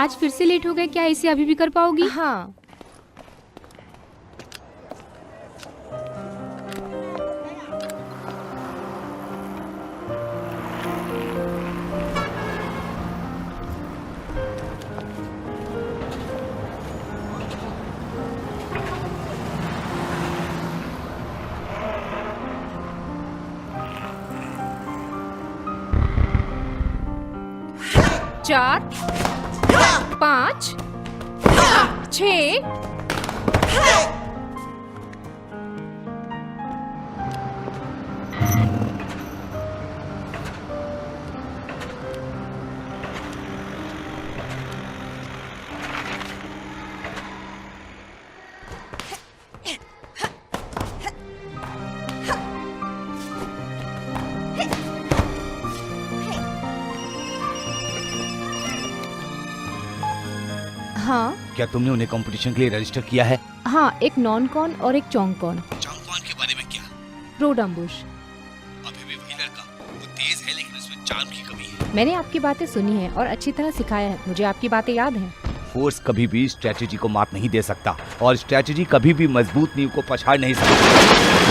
आज फिर से लेट हो गए, क्या इसे अभी भी कर पाओगी? हाँ। चार, 5, 6। हाँ क्या तुमने उन्हें कंपटीशन के लिए रजिस्टर किया है? हाँ, एक नॉन कॉन और एक चोंग कॉन। चांगकॉन के बारे में क्या? रोड अम्बुश। अभी भी वही लड़का, वो तेज है लेकिन उसमें चार्म की कमी है। मैंने आपकी बातें सुनी है और अच्छी तरह सिखाया है, मुझे आपकी बातें याद हैं। फोर्स कभी भी स्ट्रेटेजी को मात नहीं दे सकता और स्ट्रेटेजी कभी भी मजबूत नींव को पछाड़ नहीं सकता।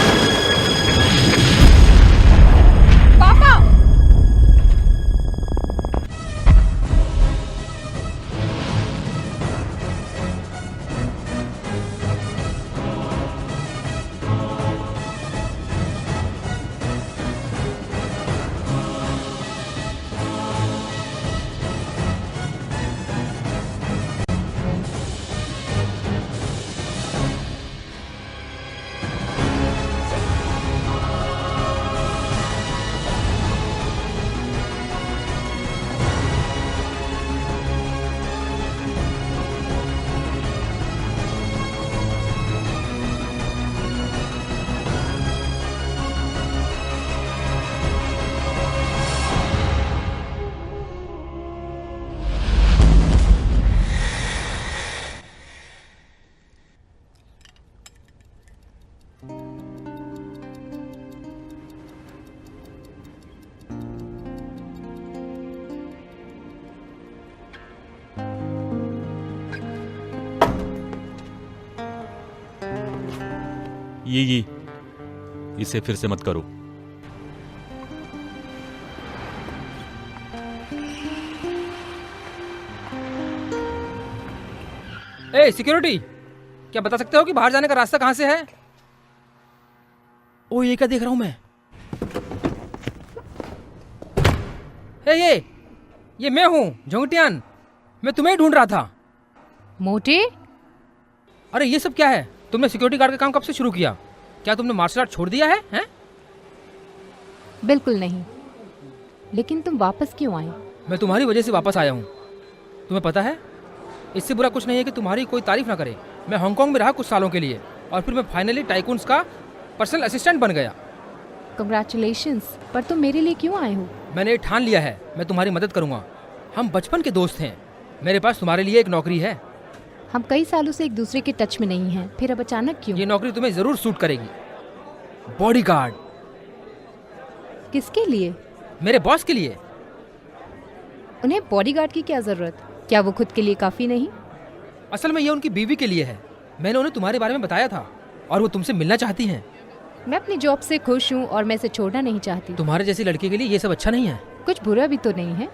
ये इसे फिर से मत करो। ए सिक्योरिटी, क्या बता सकते हो कि बाहर जाने का रास्ता कहां से है? ओ ये क्या देख रहा हूं मैं? ये मैं हूं झोंगटियान, मैं तुम्हें ही ढूंढ रहा था। मोटे, अरे ये सब क्या है? तुमने सिक्योरिटी गार्ड का काम कब से शुरू किया? क्या तुमने मार्शल आर्ट छोड़ दिया है, हैं? बिल्कुल नहीं। लेकिन तुम वापस क्यों आए? मैं तुम्हारी वजह से वापस आया हूँ। तुम्हें पता है, इससे बुरा कुछ नहीं है कि तुम्हारी कोई तारीफ ना करे। मैं हांगकांग में रहा कुछ सालों के लिए और फिर मैं फाइनली टाइकून्स का पर्सनल असिस्टेंट बन गया। कंग्रेचुलेशंस, पर तुम मेरे लिए क्यों आए हो? मैंने ठान लिया है, मैं तुम्हारी मदद करूंगा। हम बचपन के दोस्त हैं। मेरे पास तुम्हारे लिए एक नौकरी है। हम कई सालों से एक दूसरे के टच में नहीं हैं, फिर अब अचानक क्यों? ये नौकरी तुम्हें जरूर सूट करेगी। बॉडीगार्ड। किसके लिए? मेरे बॉस के लिए। उन्हें बॉडीगार्ड की क्या जरूरत? क्या वो खुद के लिए काफी नहीं? असल में ये उनकी बीवी के लिए है। मैंने उन्हें तुम्हारे बारे में बताया था और वो तुमसे मिलना चाहती हैं। मैं अपनी जॉब से खुश हूँ और मैं इसे छोड़ना नहीं चाहती। तुम्हारे जैसी लड़की के लिए ये सब अच्छा नहीं है। कुछ बुरा भी तो नहीं है।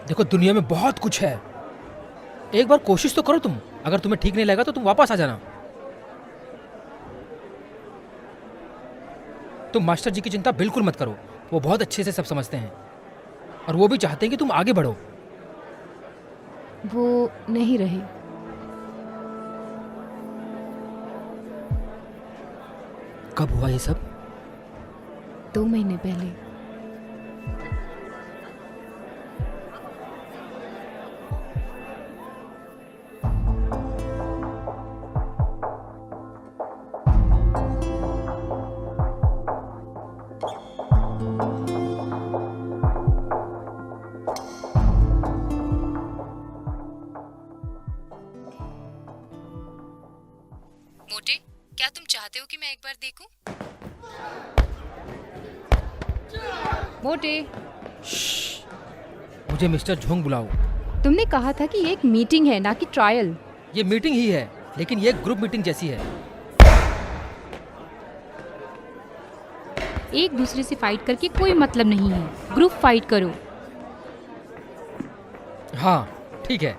देखो, दुनिया में बहुत कुछ है। एक बार कोशिश तो करो तुम। अगर तुम्हें ठीक नहीं लगा तो तुम वापस आ जाना। तुम मास्टर जी की चिंता बिल्कुल मत करो, वो बहुत अच्छे से सब समझते हैं और वो भी चाहते हैं कि तुम आगे बढ़ो। वो नहीं रहे। कब हुआ ये सब? 2 महीने पहले। मोटे, क्या तुम चाहते हो कि मैं एक बार देखूं? मोटे, मुझे मिस्टर झोंग बुलाओ। तुमने कहा था कि ये एक मीटिंग है ना कि ट्रायल। ये मीटिंग ही है, लेकिन ये ग्रुप मीटिंग जैसी है। एक दूसरे से फाइट करके कोई मतलब नहीं है, ग्रुप फाइट करो। हाँ ठीक है,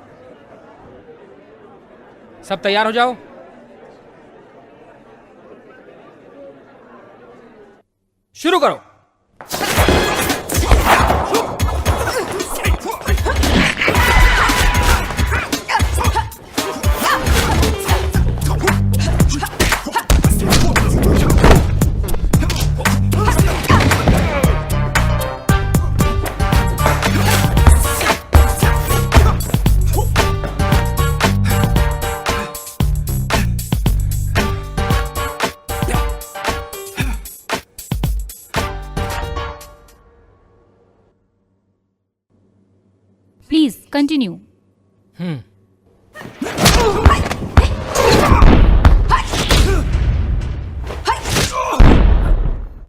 सब तैयार हो जाओ। शुरू करो। Please continue.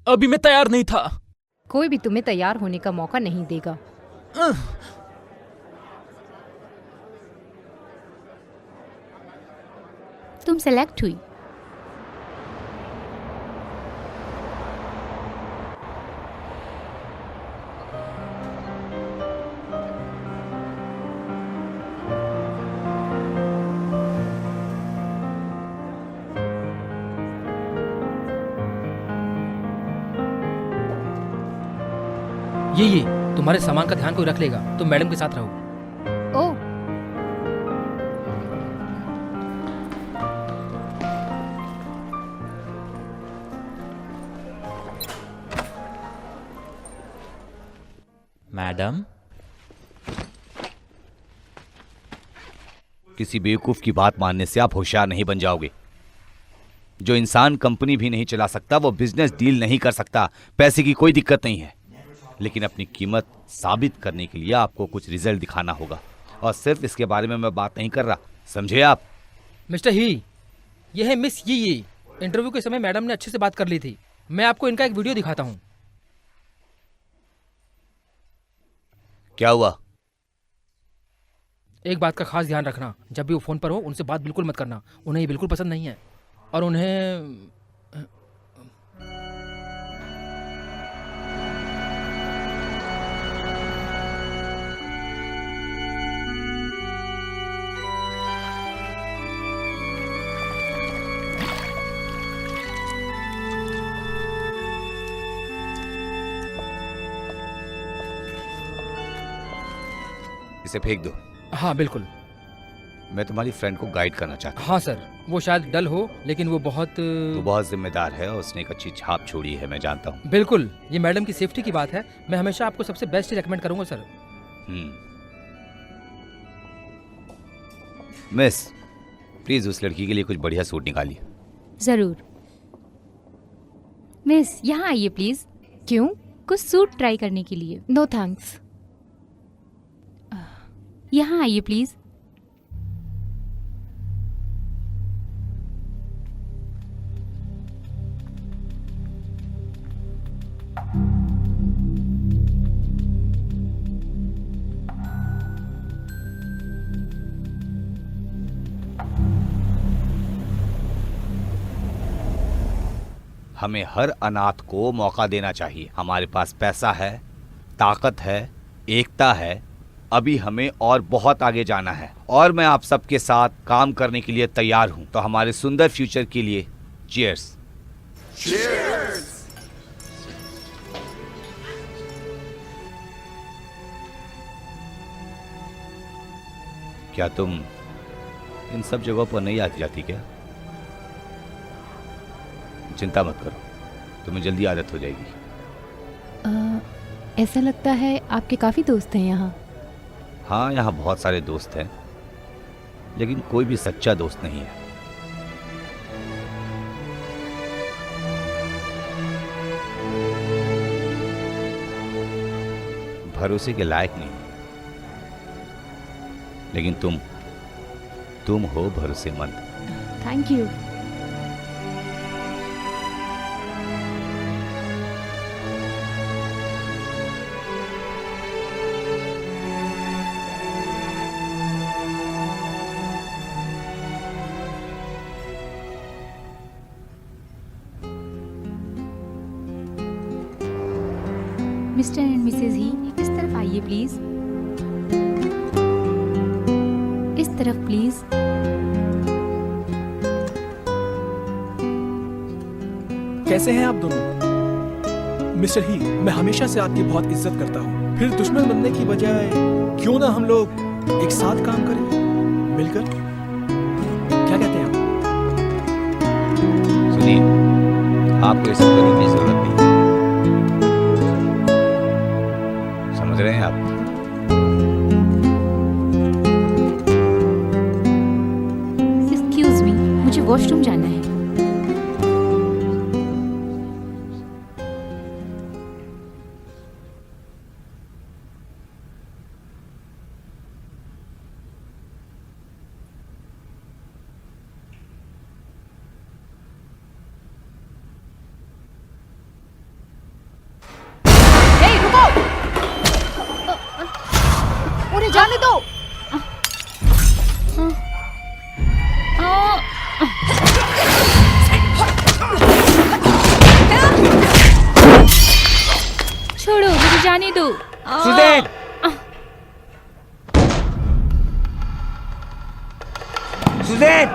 अभी मैं तैयार नहीं था। कोई भी तुम्हें तैयार होने का मौका नहीं देगा। तुम सेलेक्ट हुई। ये तुम्हारे सामान का ध्यान कोई रख लेगा, तुम मैडम के साथ रहो। ओह, मैडम, किसी बेवकूफ की बात मानने से आप होशियार नहीं बन जाओगे। जो इंसान कंपनी भी नहीं चला सकता वो बिजनेस डील नहीं कर सकता। पैसे की कोई दिक्कत नहीं है, लेकिन अपनी कीमत साबित करने के लिए आपको कुछ रिजल्ट दिखाना होगा। और सिर्फ इसके बारे में मैं बात नहीं कर रहा, समझे आप? मिस्टर ही, ये है मिस ये। इंटरव्यू के समय मैडम ने अच्छे से बात कर ली थी। मैं आपको इनका एक वीडियो दिखाता हूँ। क्या हुआ? एक बात का खास ध्यान रखना, जब भी वो फोन पर हो उनसे बात बिल्कुल मत करना। उन्हें ये बिल्कुल पसंद नहीं है। और उन्हें इसे फेंक दो। हाँ बिल्कुल। मैं तुम्हारी फ्रेंड को गाइड करना चाहता हूँ। हाँ सर, वो शायद डल हो, लेकिन वो बहुत वो बहुत जिम्मेदार है और उसने एक अच्छी छाप छोड़ी है, मैं जानता हूँ। बिल्कुल, ये मैडम की सेफ्टी की बात है। मैं हमेशा आपको सबसे बेस्ट ही रेकमेंड करूंगा सर। मिस, प्लीज उस लड़की के लिए कुछ बढ़िया सूट निकालिए। जरूर। मिस, यहाँ आइए प्लीज, क्यों? कुछ सूट ट्राई करने के लिए। No thanks. यहाँ आइए प्लीज। हमें हर अनाथ को मौका देना चाहिए। हमारे पास पैसा है, ताकत है, एकता है। अभी हमें और बहुत आगे जाना है और मैं आप सबके साथ काम करने के लिए तैयार हूं। तो हमारे सुंदर फ्यूचर के लिए चीयर्स। क्या तुम इन सब जगहों पर नहीं आती जाती क्या? चिंता मत करो, तुम्हें जल्दी आदत हो जाएगी। ऐसा लगता है आपके काफ़ी दोस्त हैं यहाँ। हाँ, यहाँ बहुत सारे दोस्त हैं, लेकिन कोई भी सच्चा दोस्त नहीं है। भरोसे के लायक नहीं, लेकिन तुम हो भरोसेमंद। Thank you. Mr and Mrs ही, इस तरफ आइए प्लीज। इस तरफ प्लीज। कैसे हैं आप दोनों? मिस्टर ही, मैं हमेशा से आपकी बहुत इज्जत करता हूँ। फिर दुश्मन बनने की बजाय क्यों ना हम लोग एक साथ काम करें, मिलकर? क्या कहते हैं आप? सुनिए, आपको ये सब करने की जरूरत नहीं है। समझ रहे हैं आप? एक्सक्यूज मी, मुझे वॉशरूम जाना है। उन्हें जाने दो। छोड़ो, मुझे जाने दो। सुजैन! सुजैन!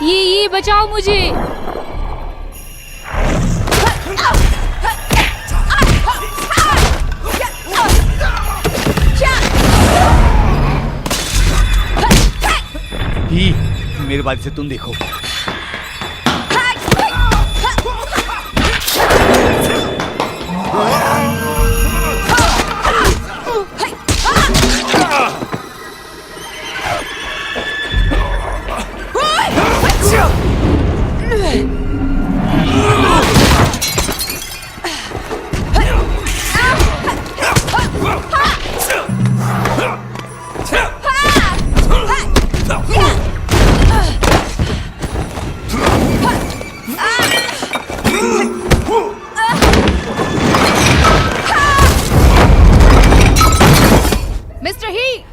ये बचाओ मुझे। ही, मेरे बात से तुम देखो। मिस्टर ही,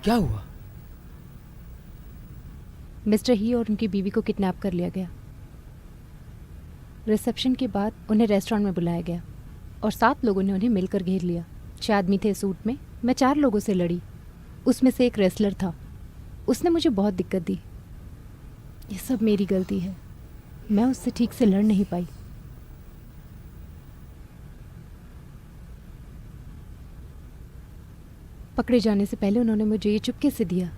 क्या हुआ? मिस्टर ही और उनकी बीवी को किडनैप कर लिया गया। रिसेप्शन के बाद उन्हें रेस्टोरेंट में बुलाया गया और 7 लोगों ने उन्हें मिलकर घेर लिया। 6 आदमी थे सूट में। मैं 4 लोगों से लड़ी। उसमें से एक रेसलर था। उसने मुझे बहुत दिक्कत दी। ये सब मेरी गलती है। मैं उससे ठीक से लड़ नहीं पाई। पकड़े जाने से पहले उन्होंने मुझे ये चुपके से दिया।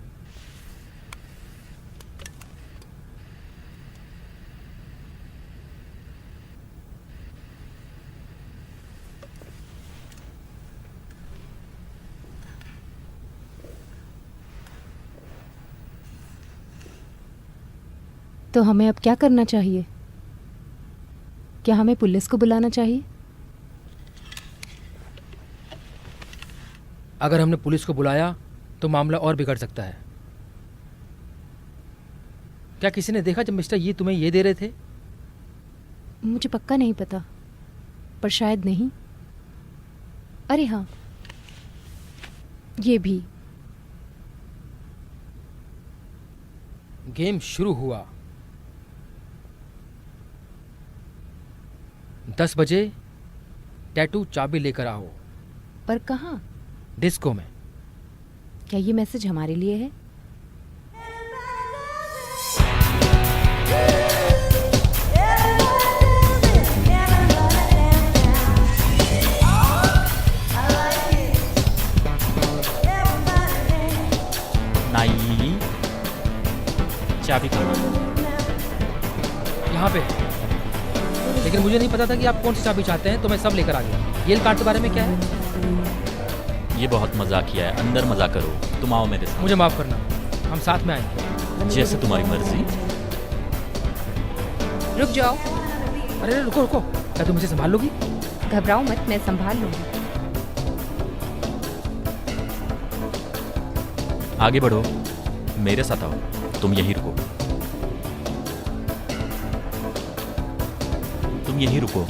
तो हमें अब क्या करना चाहिए? क्या हमें पुलिस को बुलाना चाहिए? अगर हमने पुलिस को बुलाया तो मामला और बिगड़ सकता है। क्या किसी ने देखा जब मिस्टर ये तुम्हें ये दे रहे थे? मुझे पक्का नहीं पता, पर शायद नहीं। अरे हाँ, ये भी। गेम शुरू हुआ। 10 बजे टैटू चाबी लेकर आओ। पर कहाँ? डिस्को में। क्या ये मैसेज हमारे लिए है? नाई चाबी कहाँ? यहाँ पे। लेकिन मुझे नहीं पता था कि आप कौन सी चाबी चाहते हैं, तो मैं सब लेकर आ गया। येल कार्ड के बारे में क्या है? ये बहुत मजाकिया है, अंदर मजा करो। तुम आओ मेरे साथ। मुझे माफ करना, हम साथ में आएंगे। जैसे तुम्हारी मर्जी। रुक जाओ। अरे रुको रुको, क्या तुम इसे संभाल लोगी? घबराओ मत, मैं संभाल लूंगी। आगे बढ़ो, मेरे साथ आओ। तुम यहीं रुको। तुम यहीं रुको।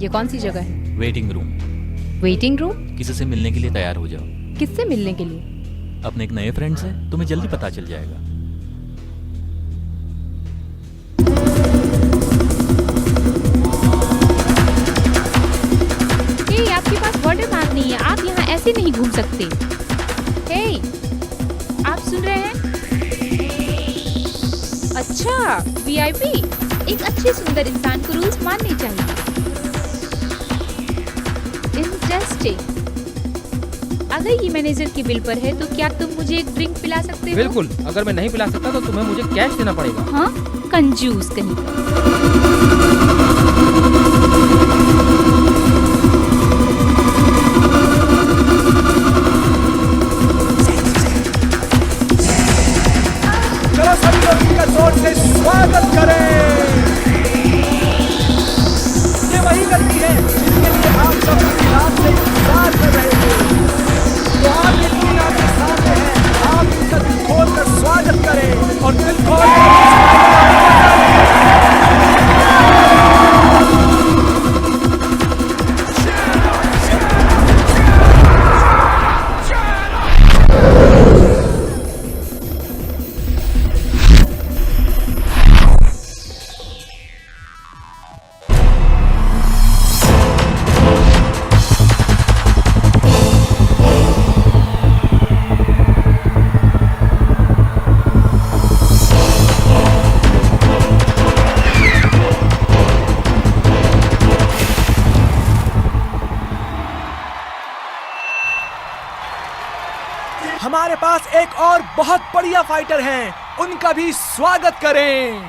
ये कौन सी जगह है? Waiting room. Waiting room? किसी से मिलने के लिए तैयार हो जाओ। किससे मिलने के लिए? अपने एक नए फ्रेंड से। तुम्हें जल्दी पता चल जाएगा। हे, आपके पास वाटर मैप नहीं है। आप यहाँ ऐसे नहीं घूम सकते। हे, आप सुन रहे हैं? अच्छा, वीआईपी। एक अच्छे सुंदर इंसान को रूल्स मानने चाहिए। इंटरेस्टिंग। अगर ये मैनेजर के बिल पर है तो क्या तुम मुझे एक ड्रिंक पिला सकते हो? बिल्कुल। अगर मैं नहीं पिला सकता तो तुम्हें मुझे कैश देना पड़ेगा। हाँ, कंजूस कहीं का। चलो सभी लोग इनका जोर से स्वागत करें। ये वही व्यक्ति है जिसके लिए आप सब पूरी रात से इंतजार कर रहे थे। तो आप ये तीन आपके सामने हैं। आप इनका दिल खोल कर स्वागत करें और दिल खोल हमारे पास एक और बहुत बढ़िया फाइटर हैं, उनका भी स्वागत करें।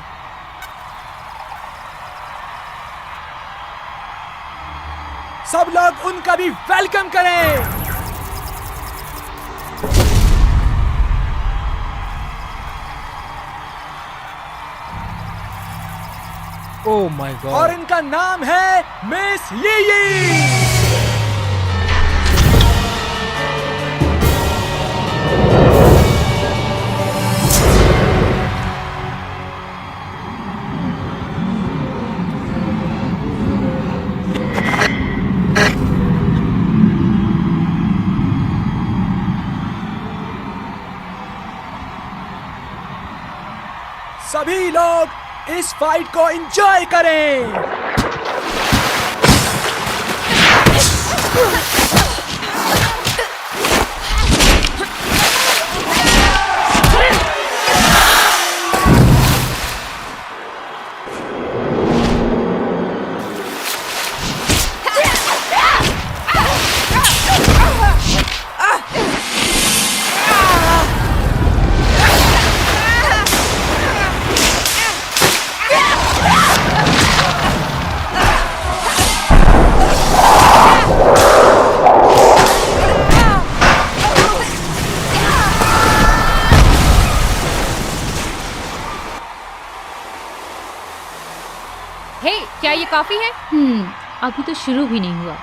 सब लोग उनका भी वेलकम करें। Oh my God. और इनका नाम है मिस यी। सभी लोग इस फाइट को एंजॉय करें। हे, क्या ये काफी है? अभी तो शुरू भी नहीं हुआ।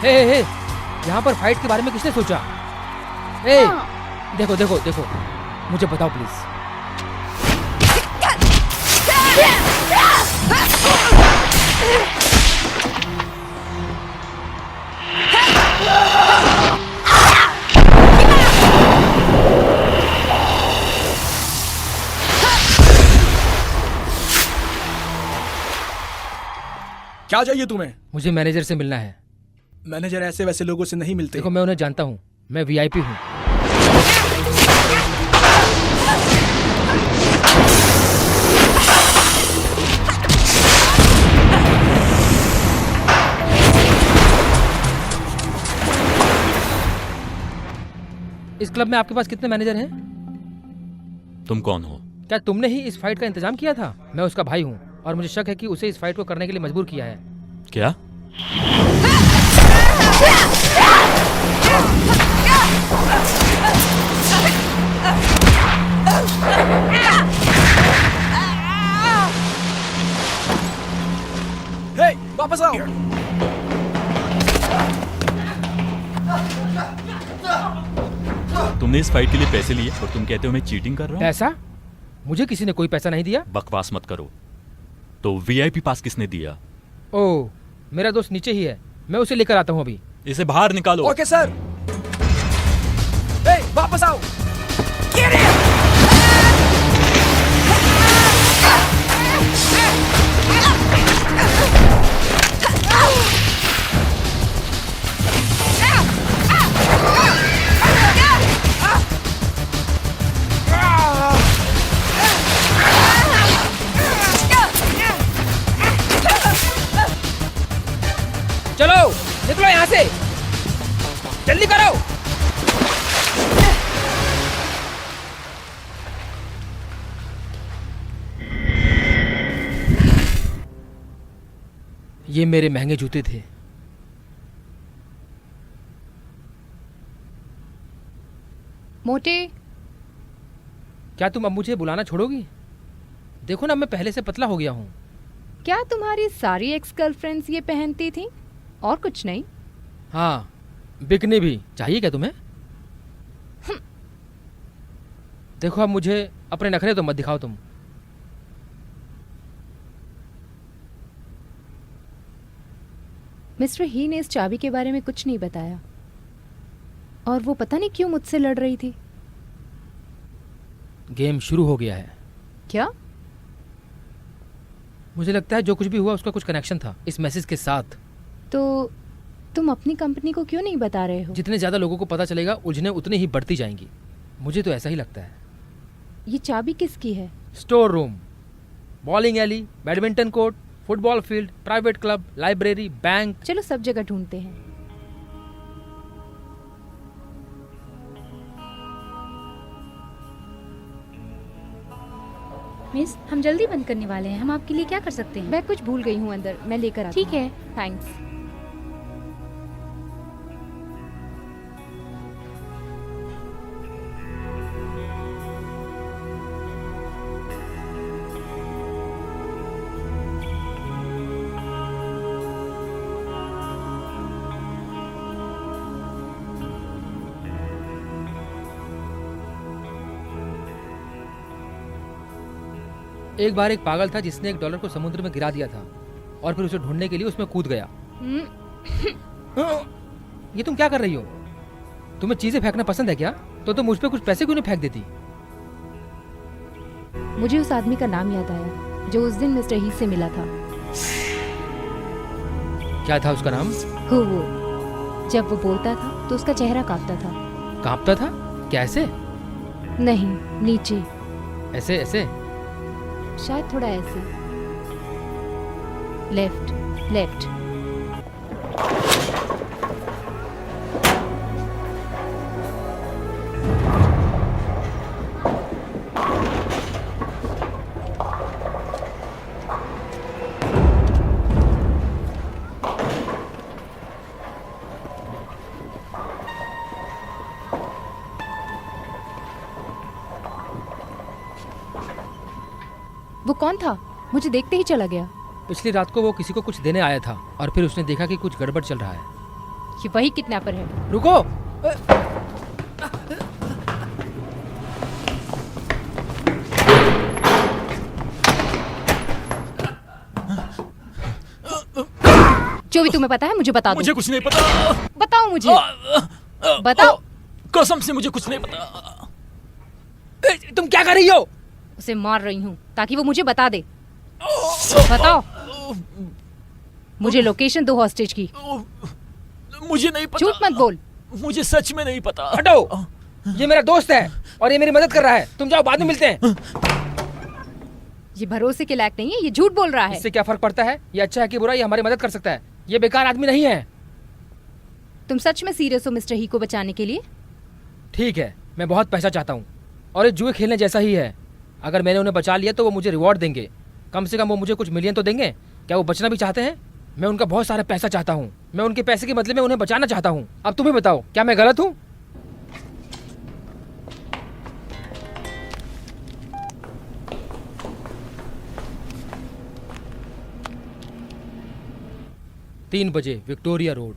हे, यहाँ पर फाइट के बारे में किसने सोचा? हे, देखो देखो देखो, मुझे बताओ प्लीज। क्या चाहिए तुम्हें? मुझे मैनेजर से मिलना है। मैनेजर ऐसे वैसे लोगों से नहीं मिलते। देखो, मैं उन्हें जानता हूँ, मैं वीआईपी हूँ। इस क्लब में आपके पास कितने मैनेजर हैं? तुम कौन हो? क्या तुमने ही इस फाइट का इंतजाम किया था? मैं उसका भाई हूँ और मुझे शक है कि उसे इस फाइट को करने के लिए मजबूर किया है। क्या? हे, वापस आओ। तुमने इस फाइट के लिए पैसे लिए और तुम कहते हो मैं चीटिंग कर रहा हूँ? पैसा? मुझे किसी ने कोई पैसा नहीं दिया। बकवास मत करो। तो वीआईपी पास किसने दिया? ओह, मेरा दोस्त नीचे ही है, मैं उसे लेकर आता हूँ अभी। इसे बाहर निकालो। Okay sir. हे, वापस आओ। चलो निकलो यहाँ से, जल्दी करो। ये मेरे महंगे जूते थे। मोटे, क्या तुम अब मुझे बुलाना छोड़ोगी? देखो ना, मैं पहले से पतला हो गया हूँ। क्या तुम्हारी सारी एक्स गर्लफ्रेंड्स ये पहनती थी और कुछ नहीं? हाँ, बिकनी भी चाहिए क्या तुम्हें? देखो, अब मुझे अपने नखरे तो मत दिखाओ तुम। मिस्टर ही ने इस चाबी के बारे में कुछ नहीं बताया और वो पता नहीं क्यों मुझसे लड़ रही थी। गेम शुरू हो गया है। क्या? मुझे लगता है जो कुछ भी हुआ उसका कुछ कनेक्शन था इस मैसेज के साथ। तो तुम अपनी कंपनी को क्यों नहीं बता रहे हो? जितने ज्यादा लोगों को पता चलेगा उलझने उतनी ही बढ़ती जाएंगी। मुझे तो ऐसा ही लगता है। ये चाबी किसकी है? Store room. Bowling alley, badminton court, football field, private club, library, bank. चलो सब जगह ढूंढते हैं। मिस, हम जल्दी बंद करने वाले हैं, हम आपके लिए क्या कर सकते हैं? मैं कुछ भूल गई हूँ अंदर, मैं लेकर आती ठीक है। थैंक्स। एक बार एक पागल था जिसने $1 को समुद्र में गिरा दिया था और फिर उसे ढूंढने के लिए उसमें कूद गया। ये तुम क्या कर रही हो? तुम्हें चीजें फेंकना पसंद है क्या? तो तुम मुझ पे कुछ पैसे क्यों नहीं फेंक देती? मुझे उस आदमी का नाम याद आया जो उस दिन मिस्टर ही से मिला था। क्या था उसका नाम? वो जब वो बोलता था तो उसका चेहरा कांपता था। कांपता था? कैसे? नहीं, नीचे, ऐसे ऐसे? शायद थोड़ा ऐसे। Left left. वो कौन था? मुझे देखते ही चला गया। पिछली रात को वो किसी को कुछ देने आया था और फिर उसने देखा कि कुछ गड़बड़ चल रहा है। ये वही किडनैपर है। रुको! जो भी तुम्हें पता है मुझे बता दो। मुझे कुछ नहीं पता। बताओ मुझे। बताओ। कसम से मुझे कुछ नहीं पता। तुम क्या कर रही हो? उसे मार रही हूँ ताकि वो मुझे बता दे। बताओ। मुझे लोकेशन दो हॉस्टेज की। मुझे नहीं पता। झूठ मत बोल। मुझे सच में नहीं पता। हटो! ये मेरा दोस्त है और ये मेरी मदद कर रहा है। तुम जाओ, बाद में मिलते हैं। ये भरोसे के लायक नहीं है, ये झूठ बोल रहा है। इससे क्या फर्क पड़ता है? ये अच्छा है कि बुरा? ये हमारी मदद कर सकता है। ये बेकार आदमी नहीं है। तुम सच में सीरियस हो मिस्टर ही को बचाने के लिए? ठीक है, मैं बहुत पैसा चाहता हूँ और ये जुए खेलने जैसा ही है। अगर मैंने उन्हें बचा लिया तो वो मुझे रिवॉर्ड देंगे। कम से कम वो मुझे कुछ मिलियन तो देंगे। क्या वो बचना भी चाहते हैं? मैं उनका बहुत सारा पैसा चाहता हूँ। मैं उनके पैसे के बदले में उन्हें बचाना चाहता हूँ। अब तुम्हें बताओ, क्या मैं गलत हूँ? तीन बजे, विक्टोरिया रोड।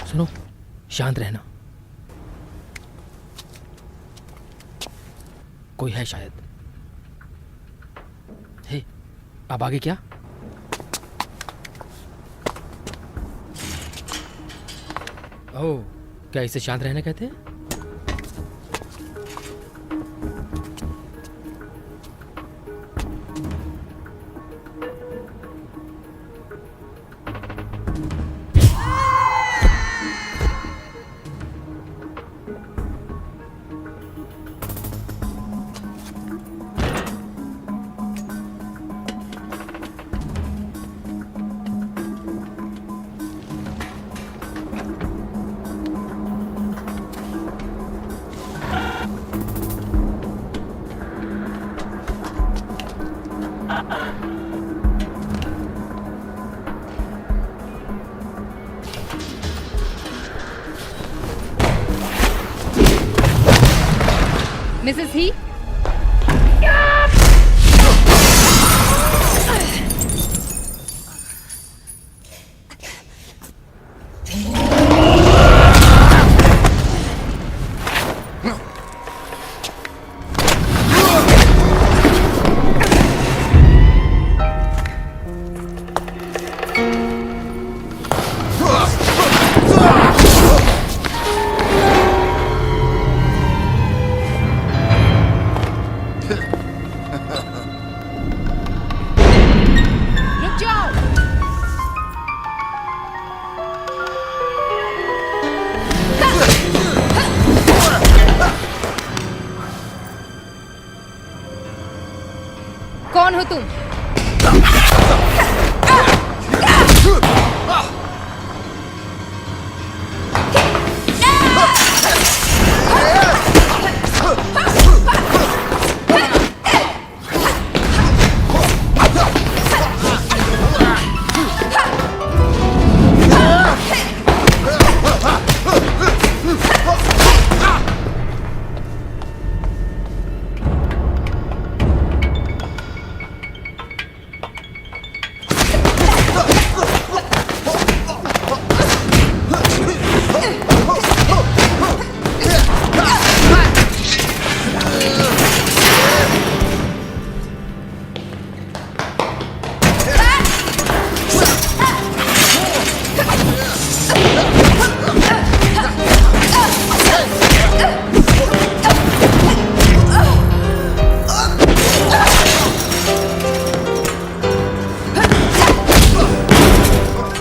सुनो, शांत रहना। कोई है शायद। हे, अब आगे क्या? ओह, क्या इसे शांत रहना कहते हैं? मिसेस ही, तुम?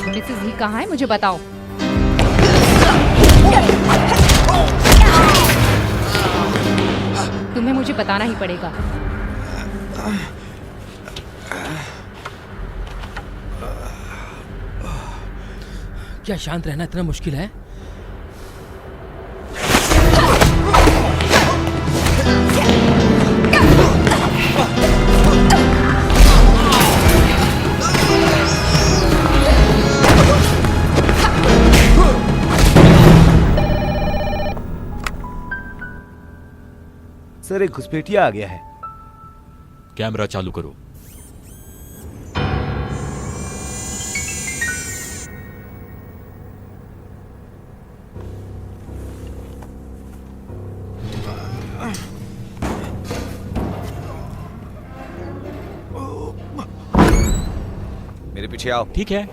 मिसेस ही कहाँ है, मुझे बताओ। तुम्हें मुझे बताना ही पड़ेगा। क्या शांत रहना इतना मुश्किल है? सर, एक घुसपैठिया आ गया है। कैमरा चालू करो। मेरे पीछे आओ। ठीक है।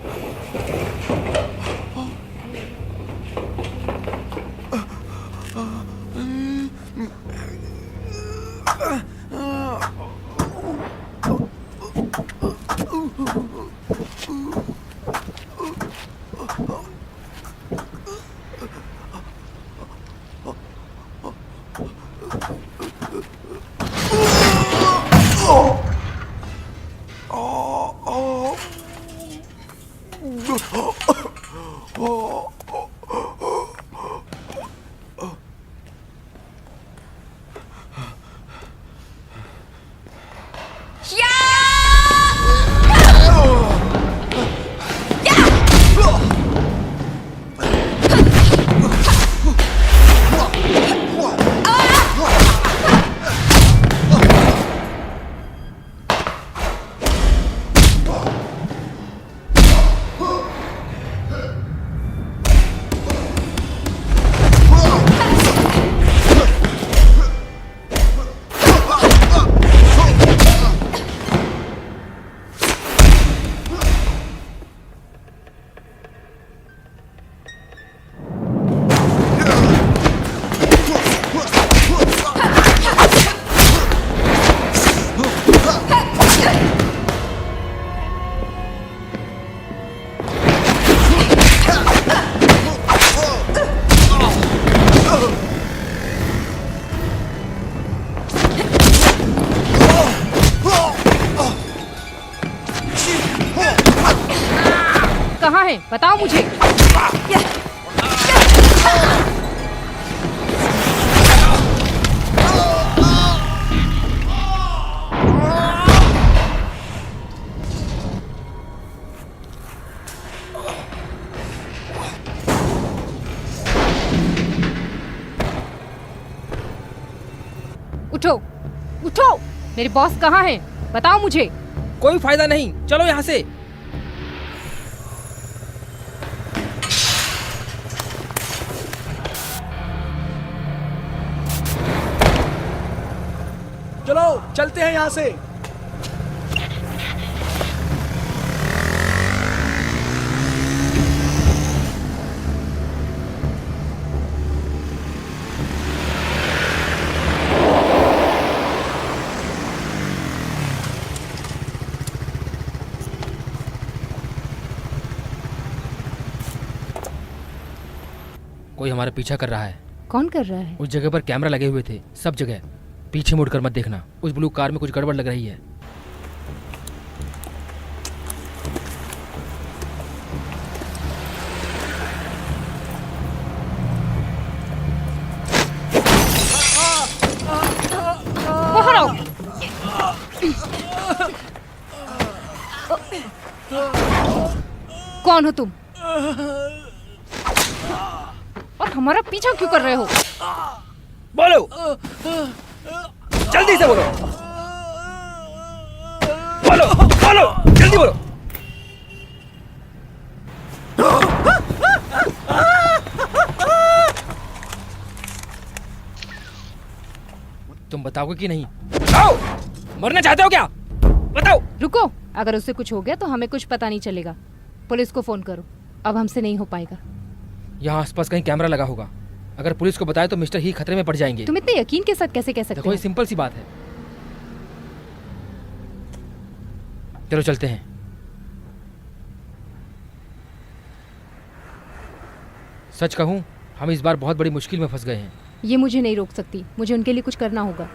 कहाँ है, बताओ मुझे। उठो, उठो, मेरे बॉस कहाँ हैं? बताओ मुझे। कोई फायदा नहीं, चलो यहाँ से। चलो चलते हैं यहाँ से। कोई हमारा पीछा कर रहा है। कौन कर रहा है? उस जगह पर कैमरा लगे हुए थे, सब जगह। पीछे मुड़कर मत देखना, उस ब्लू कार में कुछ गड़बड़ लग रही है। कौन हो तुम? और हमारा पीछा क्यों कर रहे हो? बोलो, जल्दी से बोलो, बोलो बोलो, जल्दी बोलो। तुम बताओगे कि नहीं? बताओ, मरना चाहते हो क्या? बताओ। रुको, अगर उससे कुछ हो गया तो हमें कुछ पता नहीं चलेगा। पुलिस को फोन करो, अब हमसे नहीं हो पाएगा। यहाँ आसपास कहीं कैमरा लगा होगा, अगर पुलिस को बताए तो मिस्टर ही खतरे में पड़ जाएंगे। तुम इतने यकीन के साथ कैसे कह सकते देखो, हो? ये सिंपल सी बात है। चलो चलते हैं। सच कहूं, हम इस बार बहुत बड़ी मुश्किल में फंस गए हैं। ये मुझे नहीं रोक सकती, मुझे उनके लिए कुछ करना होगा।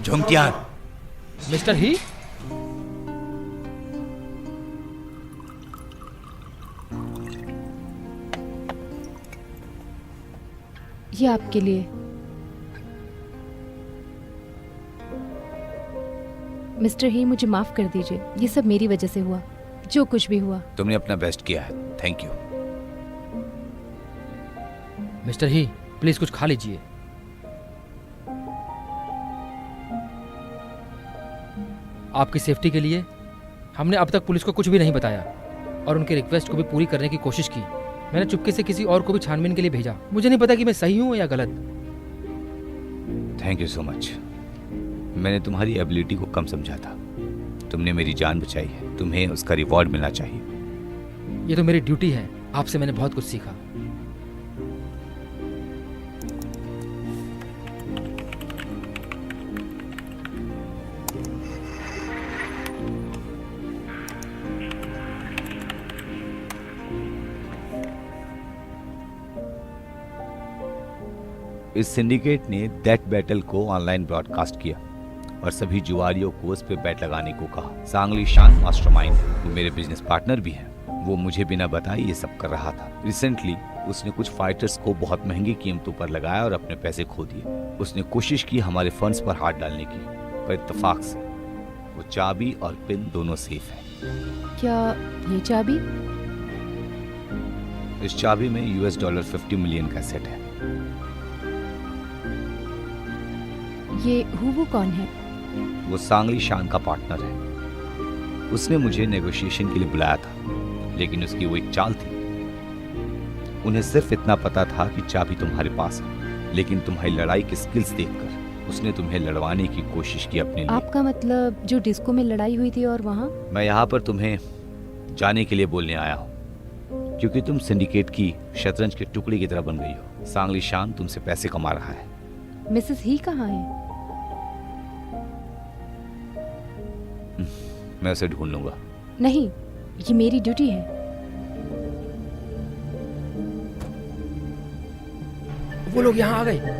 झुमकियान, मिस्टर ही, ये आपके लिए। मिस्टर ही, मुझे माफ कर दीजिए, ये सब मेरी वजह से हुआ, जो कुछ भी हुआ। तुमने अपना बेस्ट किया है, thank you. Mister he, please कुछ खा लीजिए। आपकी सेफ्टी के लिए हमने अब तक पुलिस को कुछ भी नहीं बताया और उनके रिक्वेस्ट को भी पूरी करने की कोशिश की। मैंने चुपके से किसी और को भी छानबीन के लिए भेजा। मुझे नहीं पता कि मैं सही हूं या गलत। Thank you so much. मैंने तुम्हारी एबिलिटी को कम समझा था। तुमने मेरी जान बचाई है, तुम्हें उसका रिवॉर्ड मिलना चाहिए। ये तो मेरी ड्यूटी है। आपसे मैंने बहुत कुछ सीखा। इस सिंडिकेट ने दैट बैटल को ऑनलाइन ब्रॉडकास्ट किया और सभी जुआरियों को उस पे बैट लगाने को कहा। सांगली शान मास्टरमाइंड है, वो मेरे बिजनेस पार्टनर भी हैं। वो मुझे बिना बताए ये सब कर रहा था। रिसेंटली उसने कुछ फाइटर्स को बहुत महंगी कीमतों पर लगाया और अपने पैसे खो दिए। उसने कोशिश की हमारे फंड्स पर हाथ डालने की, पर इत्तेफाक से वो चाबी और पिन दोनों सेफ है। क्या ये चाबी? इस चाबी में $50 मिलियन का सेट है। ये वो कौन है? वो सांगली शान का पार्टनर है। उसने मुझे नेगोशिएशन के लिए बुलाया था, लेकिन उसकी वो एक चाल थी। उन्हें सिर्फ इतना पता था कि चाबी तुम्हारे पास है, लेकिन तुम्हारी लड़ाई की स्किल्स देखकर उसने तुम्हें लड़वाने की कोशिश की अपने लिए। आपका मतलब जो डिस्को में लड़ाई हुई थी और वहाँ? मैं यहाँ पर तुम्हें जाने के लिए बोलने आया हूँ, क्योंकि तुम सिंडिकेट की शतरंज के टुकड़े की तरह बन गई हो। सांगली शान तुमसे पैसे कमा रहा है। मिसेस ही कहाँ है? मैं उसे ढूंढ लूंगा। नहीं, ये मेरी ड्यूटी है। वो लोग यहाँ आ गए।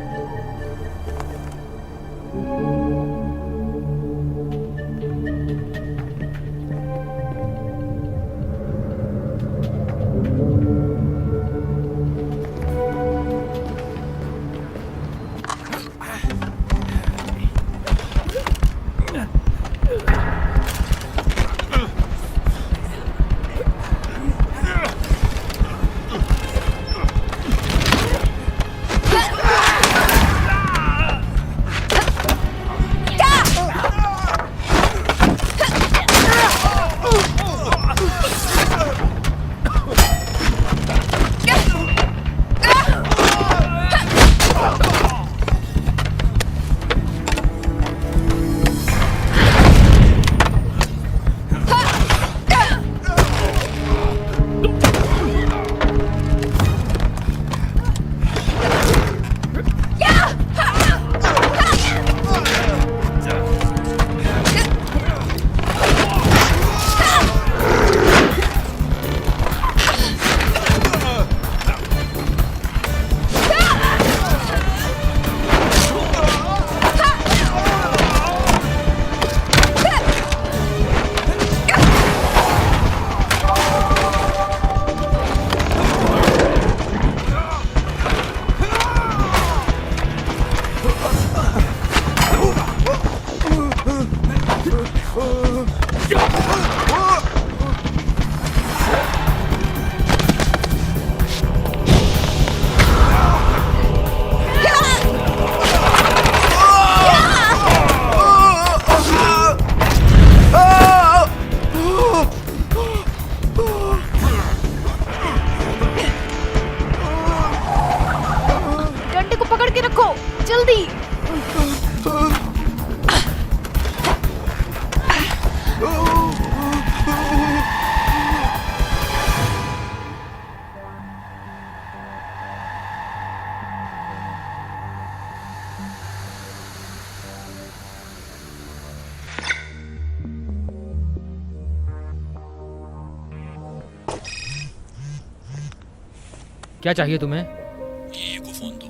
क्या चाहिए तुम्हें? ये को फोन दो।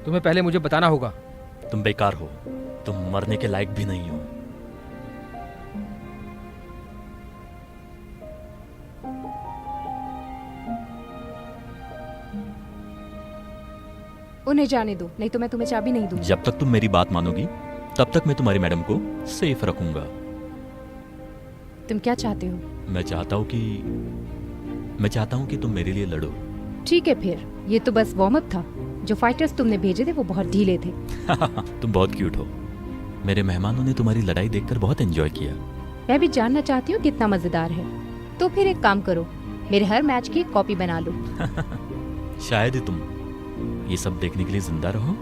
तुम्हें पहले मुझे बताना होगा। तुम बेकार हो, तुम मरने के लायक भी नहीं हो। उन्हें जाने दो, नहीं तो मैं तुम्हें चाबी नहीं दूंगी। जब तक तुम मेरी बात मानोगी तब तक मैं तुम्हारी मैडम को सेफ रखूंगा। तुम क्या चाहते हो? मैं चाहता हूं कि तुम मेरे लिए लड़ो। ठीक है फिर, ये तो बस वार्म अप था। जो फाइटर्स तुमने भेजे थे वो बहुत ढीले थे। तुम बहुत क्यूट हो। मेरे मेहमानों ने तुम्हारी लड़ाई देखकर बहुत एंजॉय किया। मैं भी जानना चाहती हूँ कितना मजेदार है। तो फिर एक काम करो, मेरे हर मैच की एक कॉपी बना लो। शायद ही तुम ये सब देखने के लिए जिंदा रहो।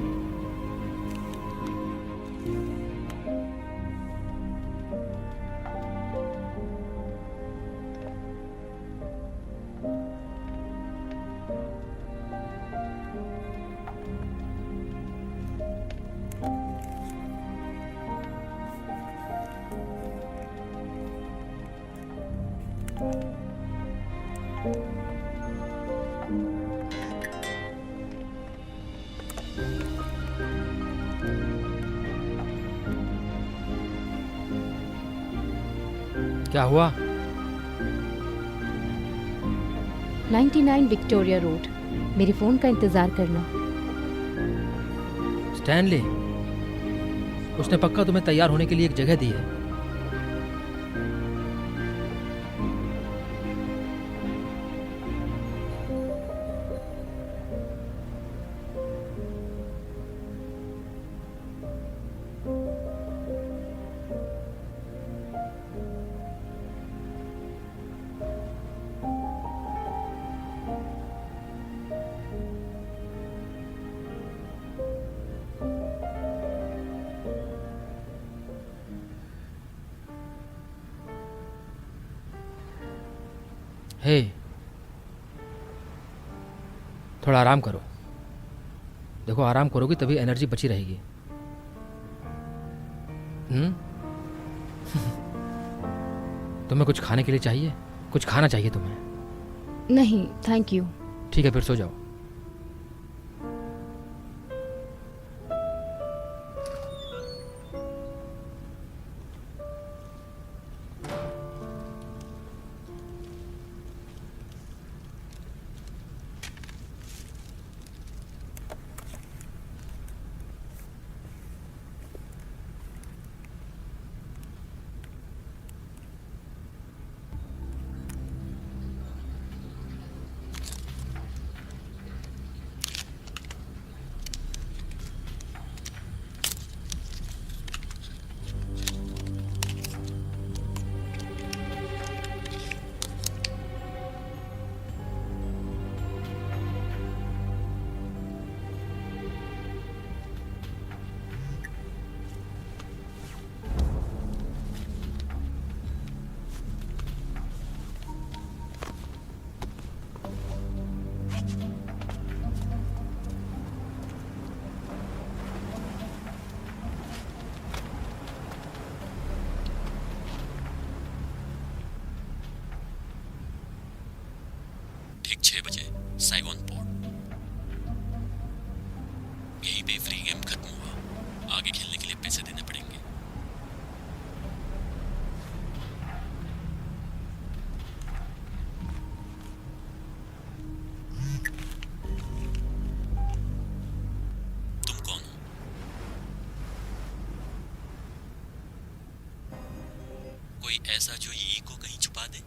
क्या हुआ? 99 विक्टोरिया रोड। मेरे फोन का इंतजार करना। स्टैनली, उसने पक्का तुम्हें तैयार होने के लिए एक जगह दी है। हे, थोड़ा आराम करो। देखो, आराम करोगी तभी एनर्जी बची रहेगी। तुम्हें कुछ खाने के लिए चाहिए? कुछ खाना चाहिए तुम्हें? नहीं थैंक यू। ठीक है, फिर सो जाओ। ठीक 6 बजे साइगोन पोर्ट। यहीं पे फ्री गेम खत्म हुआ। आगे खेलने के लिए पैसे देने पड़ेंगे। तुम कौन हो? कोई ऐसा जो ई को कहीं छुपा दे?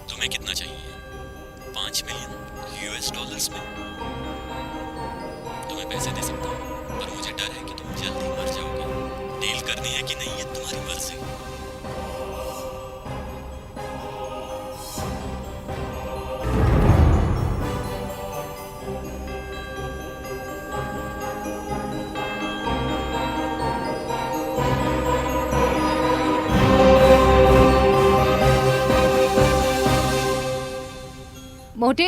तुम्हें कितना चाहिए? 5 मिलियन यूएस डॉलर्स में? तुम्हें पैसे दे सकता हूँ, पर मुझे डर है कि तुम जल्द ही मर जाओगे। डील करनी है कि नहीं, ये तुम्हारी मर्जी। मोटे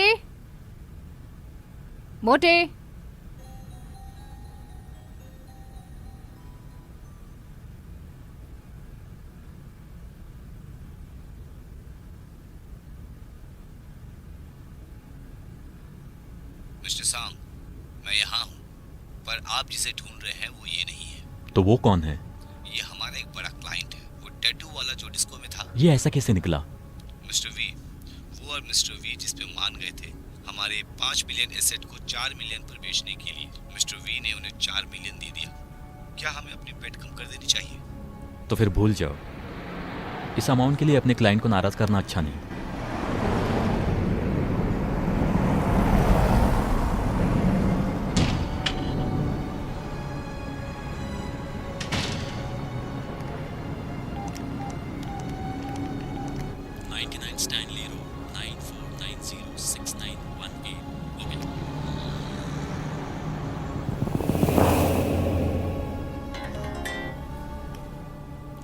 मोटे, मिस्टर सांग, मैं यहाँ हूँ, पर आप जिसे ढूंढ रहे हैं वो ये नहीं है। तो वो कौन है? ये हमारा एक बड़ा क्लाइंट है, वो टैटू वाला जो डिस्को में था। ये ऐसा कैसे निकला? मिस्टर वी, वो और मिस्टर वी जिस पे मान गए थे हमारे 5 मिलियन एसेट को 4 मिलियन पर बेचने के लिए, मिस्टर वी ने उन्हें 4 मिलियन दे दिया। क्या हमें अपनी बेट कम कर देनी चाहिए? तो फिर भूल जाओ। इस अमाउंट के लिए अपने क्लाइंट को नाराज करना अच्छा नहीं। Stanley Road, 94906918. Okay.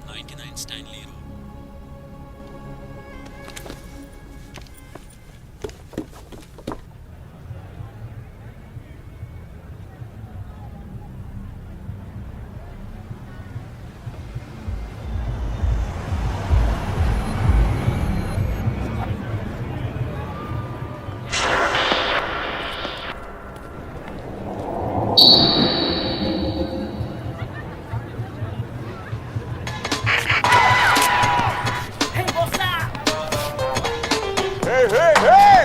99 Stanley Road.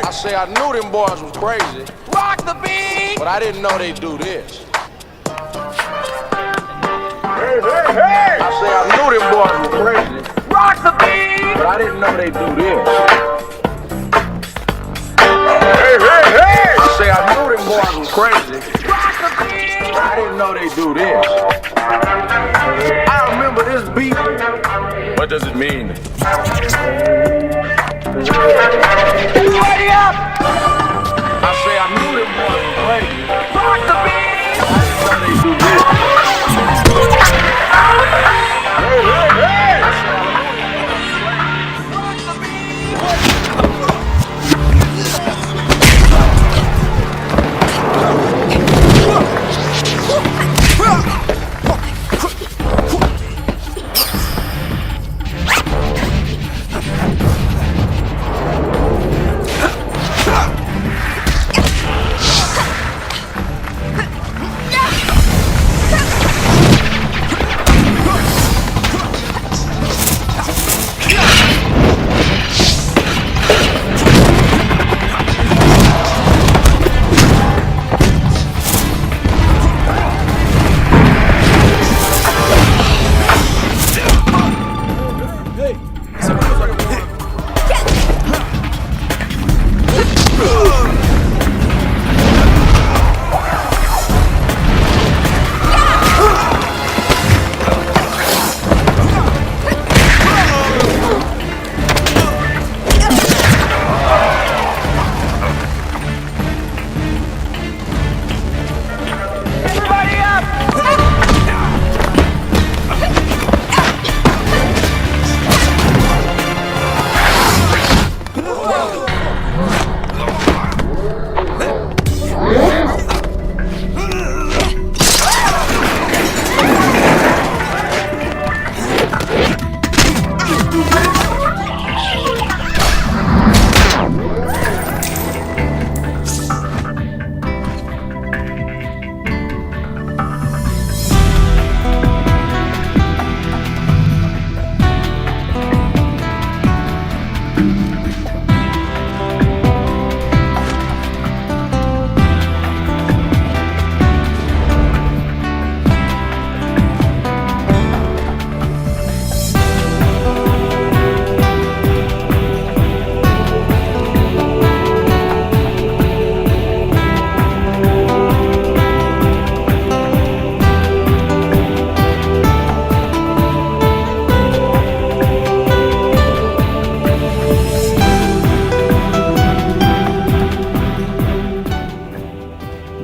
I say I knew them boys was crazy. Rock the beat! But I didn't know they'd do this. I say I knew them boys was crazy. Rock the beat! But I didn't know they'd do this. I say I knew them boys was crazy. Rock the beat! But I didn't know they'd do this. I remember this beat. What does it mean? Ready up! I say I knew them boys were crazy. Rock the beat! I didn't know they do this.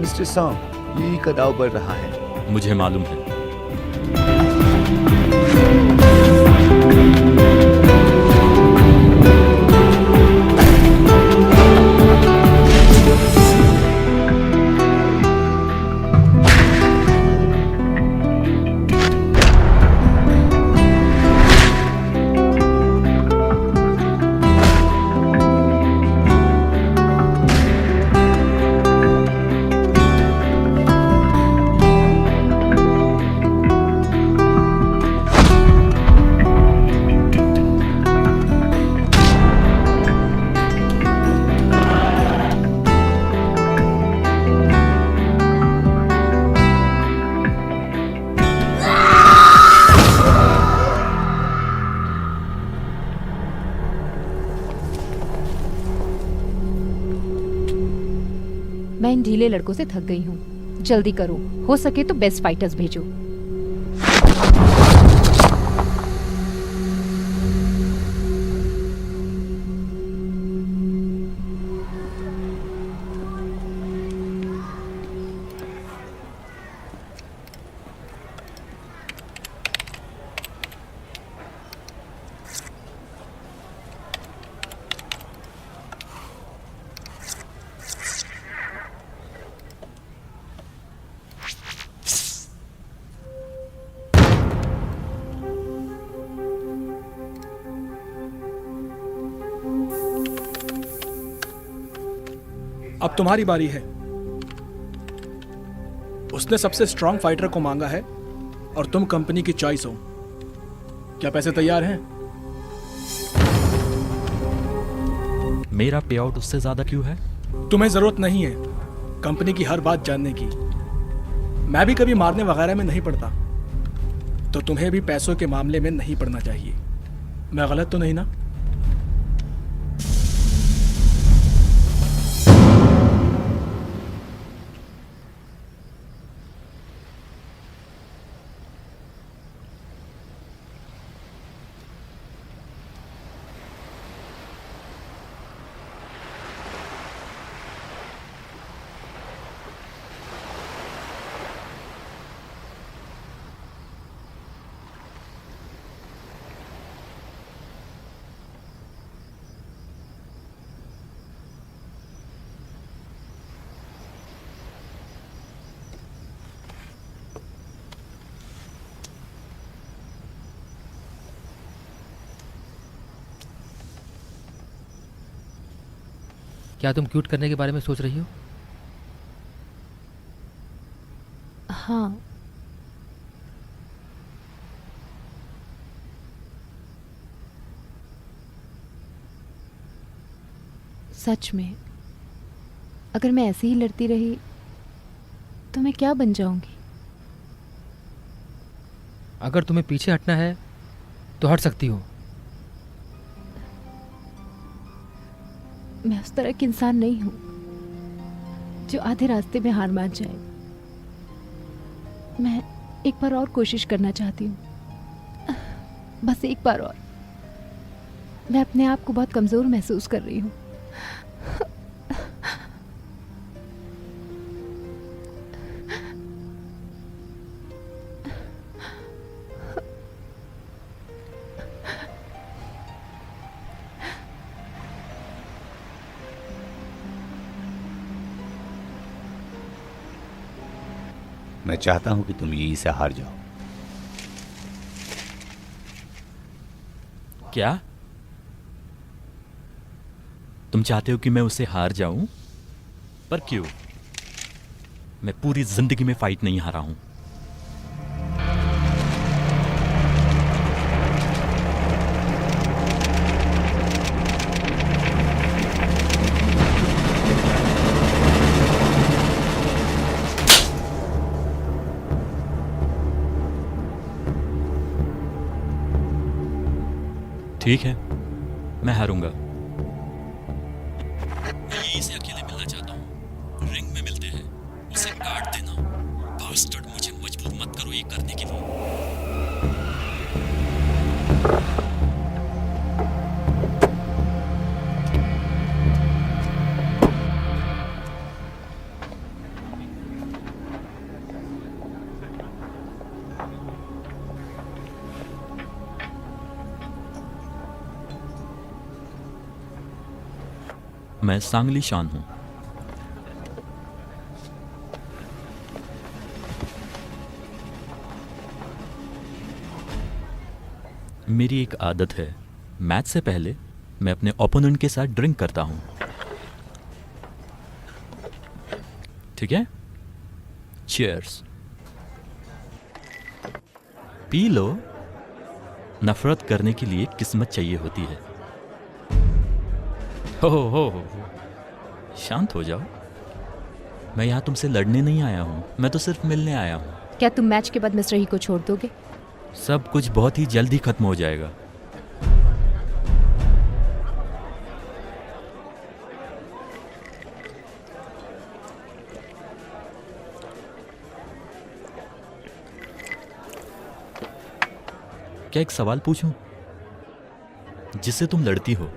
Mister सांग, यही का दाव बढ़ रहा है। मुझे मालूम है। ढीले लड़कों से थक गई हूँ। जल्दी करो, हो सके तो बेस्ट फाइटर्स भेजो। अब तुम्हारी बारी है। उसने सबसे स्ट्रांग फाइटर को मांगा है और तुम कंपनी की चॉइस हो। क्या पैसे तैयार हैं? मेरा पे आउट उससे ज्यादा क्यों है? तुम्हें जरूरत नहीं है कंपनी की हर बात जानने की। मैं भी कभी मारने वगैरह में नहीं पड़ता, तो तुम्हें भी पैसों के मामले में नहीं पड़ना चाहिए। मैं गलत तो नहीं ना? क्या तुम क्यूट करने के बारे में सोच रही हो? हाँ, सच में अगर मैं ऐसे ही लड़ती रही तो मैं क्या बन जाऊंगी? अगर तुम्हें पीछे हटना है तो हट सकती हो। मैं उस तरह की इंसान नहीं हूं जो आधे रास्ते में हार मान जाए। मैं एक बार और कोशिश करना चाहती हूँ, बस एक बार और। मैं अपने आप को बहुत कमज़ोर महसूस कर रही हूँ। मैं चाहता हूं कि तुम यहीं से हार जाओ। क्या तुम चाहते हो कि मैं उससे हार जाऊं? पर क्यों? मैं पूरी जिंदगी में फाइट नहीं हारा हूं। ठीक है, मैं हारूंगा। मैं यहीं से अकेले मिलना चाहता हूँ। रिंग में मिलते हैं, उसे काट देना। बास्टर्ड, मुझे मजबूर मत करो ये करने के लिए। मैं सांगली शान हूं। मेरी एक आदत है, मैच से पहले मैं अपने ओपोनेंट के साथ ड्रिंक करता हूं। ठीक है? चीयर्स। P low. नफरत करने के लिए किस्मत चाहिए होती है। हो, शांत हो जाओ। मैं यहाँ तुमसे लड़ने नहीं आया हूँ, मैं तो सिर्फ मिलने आया हूँ। क्या तुम मैच के बाद मिस्टर ही को छोड़ दोगे? सब कुछ बहुत ही जल्दी खत्म हो जाएगा। क्या एक सवाल पूछूं? जिससे तुम लड़ती हो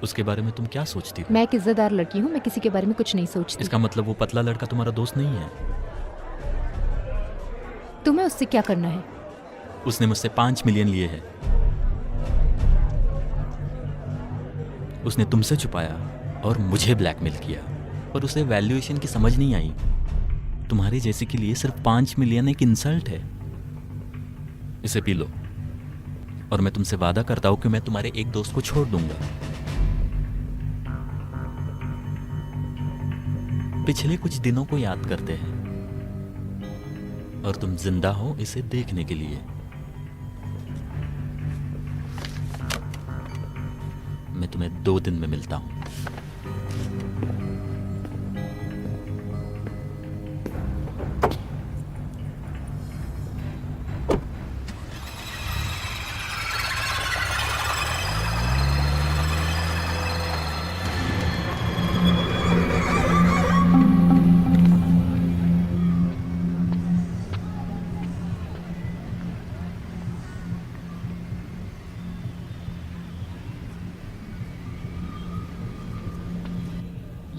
उसके बारे में तुम क्या सोचती हो? मैं एक इज्जतदार लड़की हूँ, मैं किसी के बारे में कुछ नहीं सोचती। इसका मतलब वो पतला लड़का तुम्हारा दोस्त नहीं है? तुम्हें उससे क्या करना है? उसने मुझसे 5 मिलियन लिए हैं। उसने तुमसे छुपाया और मुझे ब्लैकमेल किया, पर उसे वैल्यूएशन की समझ नहीं आई। तुम्हारे जैसे के लिए सिर्फ 5 मिलियन एक इंसल्ट है। इसे पी लो और मैं तुमसे वादा करता हूं कि मैं तुम्हारे एक दोस्त को छोड़ दूंगा। पिछले कुछ दिनों को याद करते हैं और तुम जिंदा हो इसे देखने के लिए। मैं तुम्हें 2 दिन में मिलता हूं।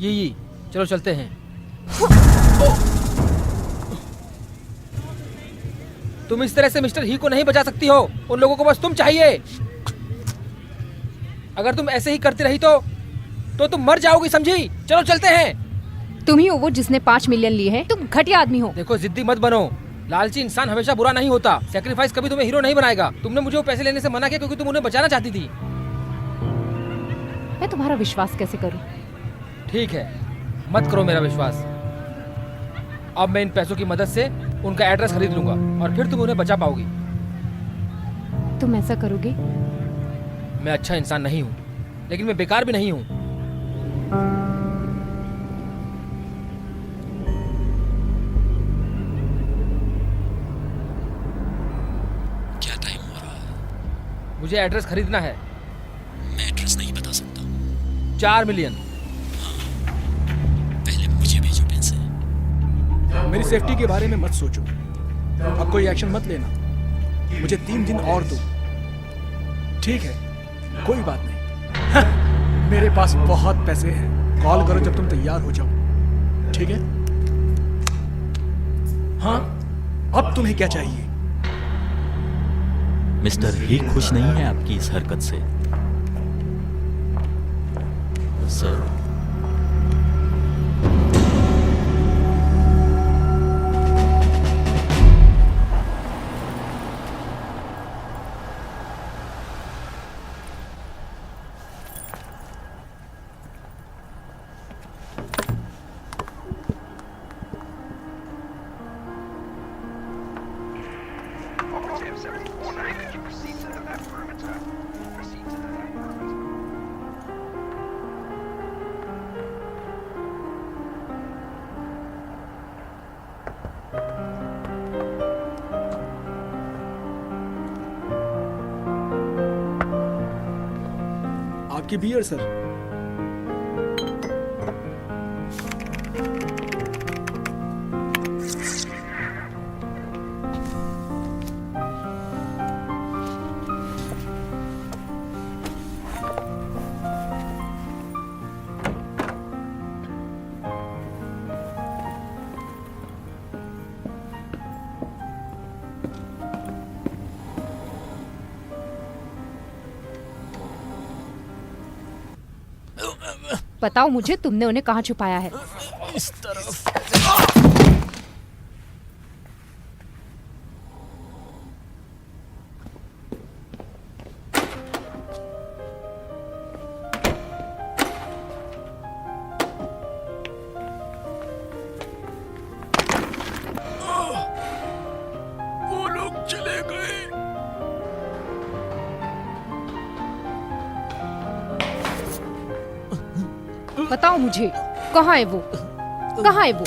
ये चलो चलते हैं। तुम इस तरह से मिस्टर ही को नहीं बचा सकती हो। उन लोगों को बस तुम चाहिए। अगर तुम ऐसे ही करती रही तो तुम मर जाओगी, समझी? चलो चलते हैं। तुम ही हो वो जिसने 5 मिलियन लिए हैं। तुम घटिया आदमी हो। देखो, जिद्दी मत बनो। लालची इंसान हमेशा बुरा नहीं होता। सैक्रिफाइस कभी तुम्हें हीरो नहीं बनाएगा। तुमने मुझे वो पैसे लेने से मना किया क्योंकि तुम उन्हें बचाना चाहती थी। मैं तुम्हारा विश्वास कैसे करूं? ठीक है, मत करो मेरा विश्वास। अब मैं इन पैसों की मदद से उनका एड्रेस खरीद लूंगा और फिर तुम उन्हें बचा पाओगी। तुम ऐसा करोगे? मैं अच्छा इंसान नहीं हूँ, लेकिन मैं बेकार भी नहीं हूँ। क्या टाइम हो रहा है? मुझे एड्रेस खरीदना है। मैं एड्रेस नहीं बता सकता। 4 मिलियन। पहले मुझे भेजो पैसे। मेरी सेफ्टी के बारे में मत सोचो। अब कोई एक्शन मत लेना। मुझे 3 दिन और दो। ठीक है, कोई बात नहीं। मेरे पास बहुत पैसे हैं। कॉल करो जब तुम तैयार हो जाओ। ठीक है? हाँ, अब तुम्हें क्या चाहिए? मिस्टर ही खुश नहीं है आपकी इस हरकत से, सर। आपकी बियर सर। बताओ मुझे, तुमने उन्हें कहाँ छुपाया है? इस तरफ। वो लोग चले गए। बताओ मुझे, कहाँ है वो? कहाँ है वो?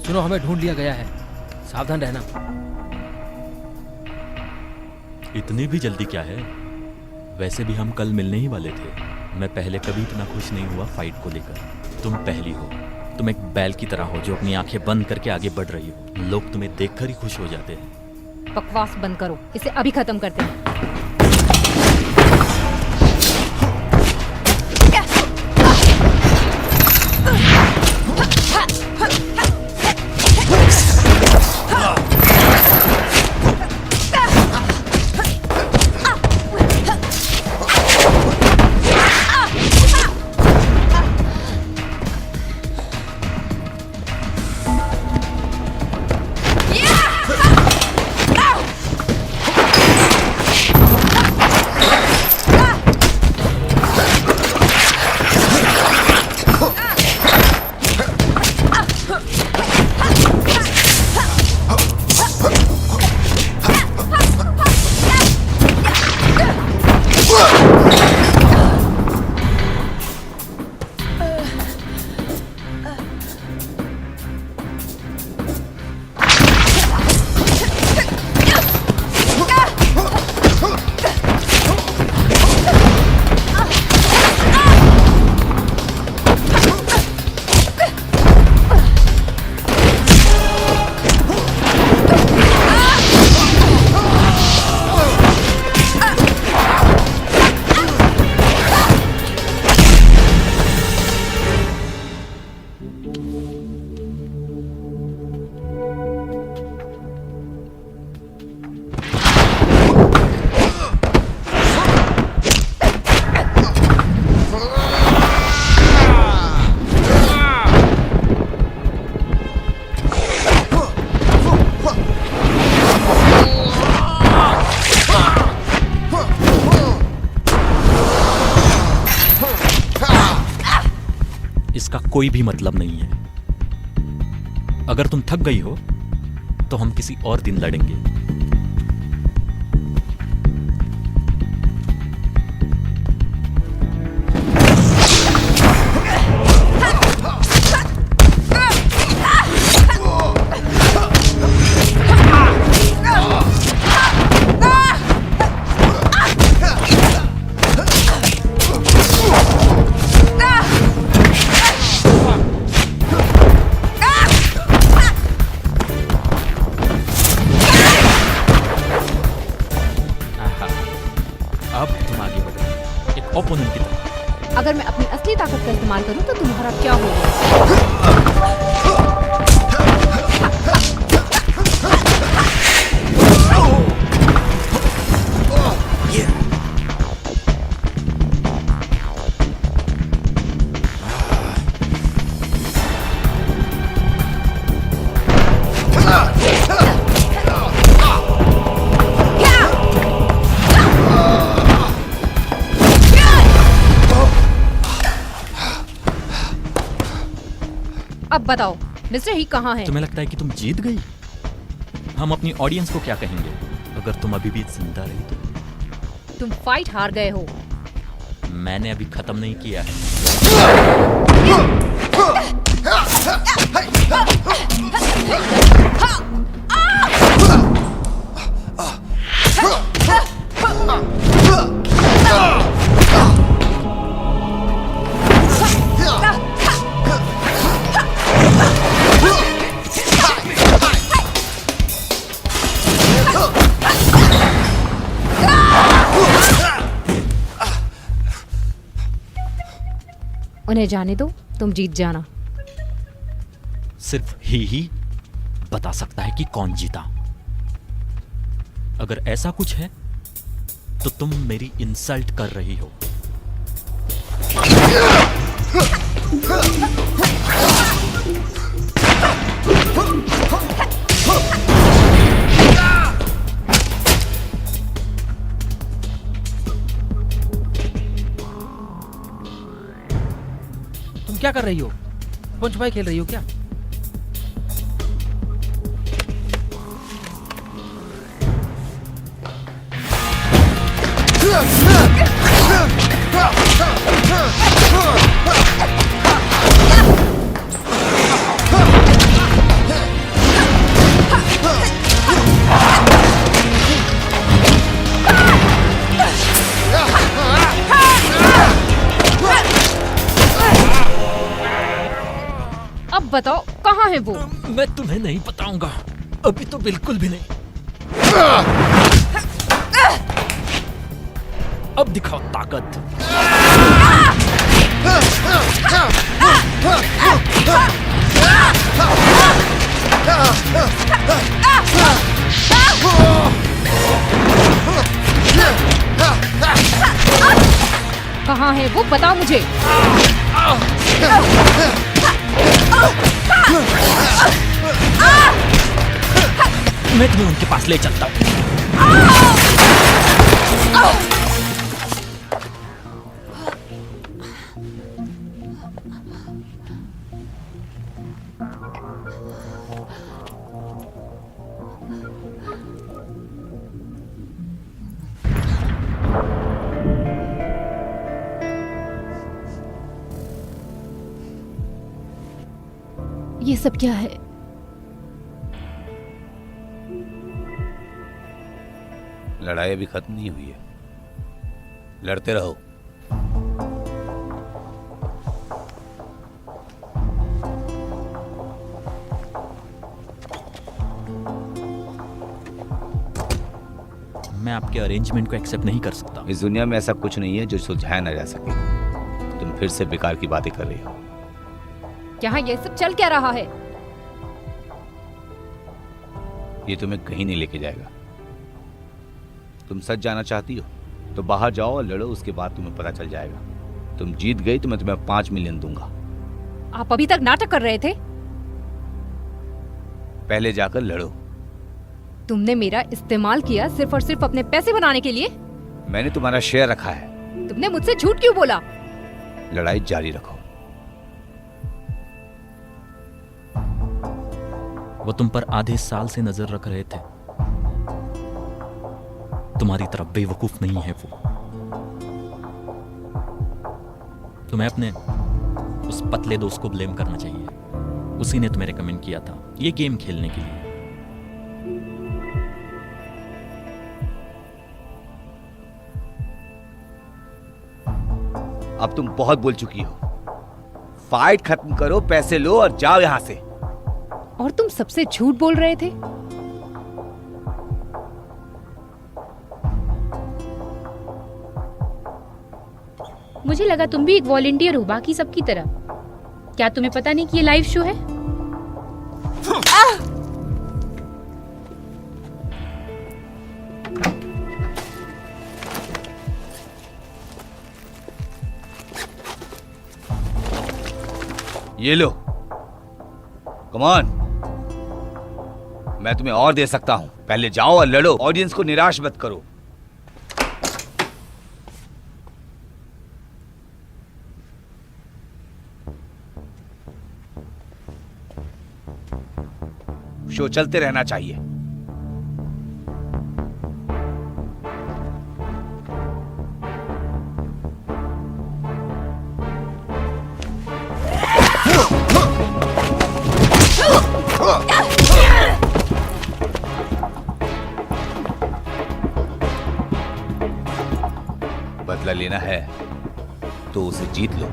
सुनो, हमें ढूंढ लिया गया है, सावधान रहना। इतनी भी जल्दी क्या है? वैसे भी हम कल मिलने ही वाले थे। मैं पहले कभी इतना खुश नहीं हुआ फाइट को लेकर। तुम पहली हो। तुम एक बैल की तरह हो जो अपनी आंखें बंद करके आगे बढ़ रही हो। लोग तुम्हें देखकर ही खुश हो जाते हैं। बकवास बंद करो, इसे अभी खत्म करते हैं। इसका कोई भी मतलब नहीं है। अगर तुम थक गई हो तो हम किसी और दिन लड़ेंगे। अब तुम आगे बढ़ो एक ओपोनेंट की तरह। अगर मैं अपनी असली ताकत का इस्तेमाल करूं तो तुम्हारा क्या होगा? अब बताओ मिस्टर ही कहाँ है? तुम्हें लगता है कि तुम जीत गई? हम अपनी ऑडियंस को क्या कहेंगे अगर तुम अभी भी जिंदा रही तो? तुम फाइट हार गए हो। मैंने अभी खत्म नहीं किया है। उन्हें जाने दो, तुम जीत जाना। सिर्फ ही बता सकता है कि कौन जीता। अगर ऐसा कुछ है तो तुम मेरी इंसल्ट कर रही हो। तुम क्या कर रही हो? छुपन छुपाई खेल रही हो क्या? अब बताओ कहाँ है वो? मैं तुम्हें नहीं बताऊंगा, अभी तो बिल्कुल भी नहीं। अब दिखाओ ताकत। कहाँ है वो, बताओ मुझे। मैं तुम्हें उनके पास ले चलता हूँ। ये सब क्या है? लड़ाई अभी खत्म नहीं हुई है, लड़ते रहो। मैं आपके अरेंजमेंट को एक्सेप्ट नहीं कर सकता। इस दुनिया में ऐसा कुछ नहीं है जो सुलझाया ना जा सके। तुम फिर से बेकार की बातें कर रही हो। यहाँ ये सब चल क्या रहा है? ये तुम्हें कहीं नहीं लेके जाएगा। तुम सच जाना चाहती हो तो बाहर जाओ और लड़ो, उसके बाद तुम्हें पता चल जाएगा। तुम जीत गई तो मैं तुम्हें 5 मिलियन दूंगा। आप अभी तक नाटक कर रहे थे। पहले जाकर लड़ो। तुमने मेरा इस्तेमाल किया सिर्फ और सिर्फ अपने पैसे बनाने के लिए। मैंने तुम्हारा शेयर रखा है। तुमने मुझसे झूठ क्यों बोला? लड़ाई जारी रखो। वो तुम पर आधे साल से नजर रख रहे थे। तुम्हारी तरफ बेवकूफ नहीं है वो। तुम्हें अपने उस पतले दोस्त को ब्लेम करना चाहिए। उसी ने तुम्हें रेकमेंड किया था ये गेम खेलने के लिए। अब तुम बहुत बोल चुकी हो। फाइट खत्म करो, पैसे लो और जाओ यहां से। और तुम सबसे झूठ बोल रहे थे। मुझे लगा तुम भी एक वॉलंटियर हो बाकी सबकी तरह। क्या तुम्हें पता नहीं कि ये लाइव शो है? ये लो, कम ऑन। मैं तुम्हें और दे सकता हूं। पहले जाओ और लड़ो। ऑडियंस को निराश मत करो। शो चलते रहना चाहिए। बदला लेना है तो उसे जीत लो।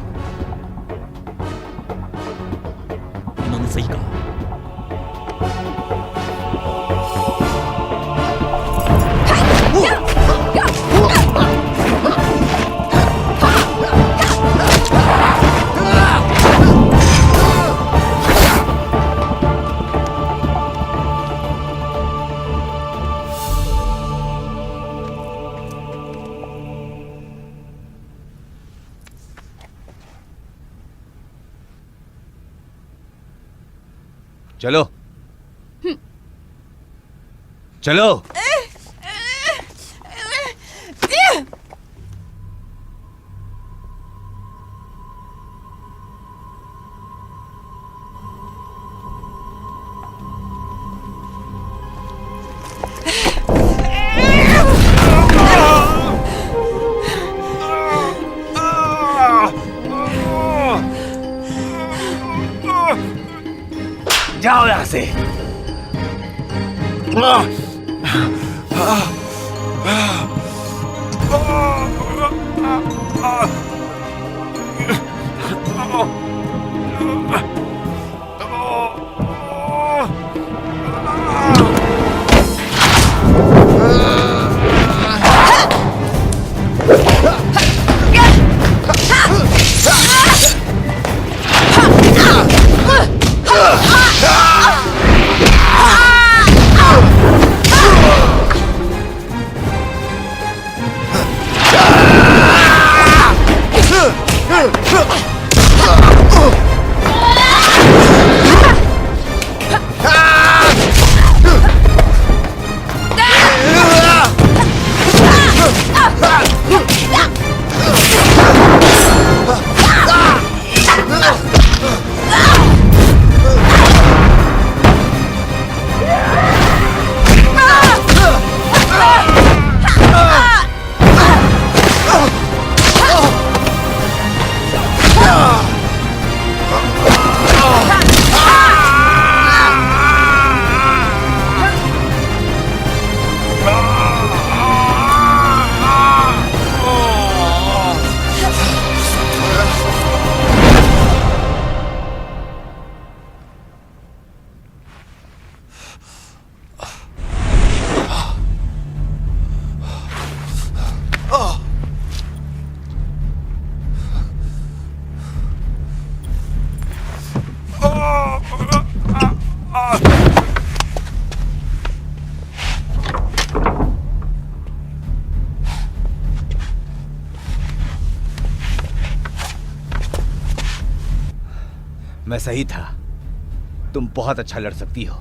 इन्होंने सही कहा। चलो चलो। जाओ यहां से। मैं सही था, तुम बहुत अच्छा लड़ सकती हो।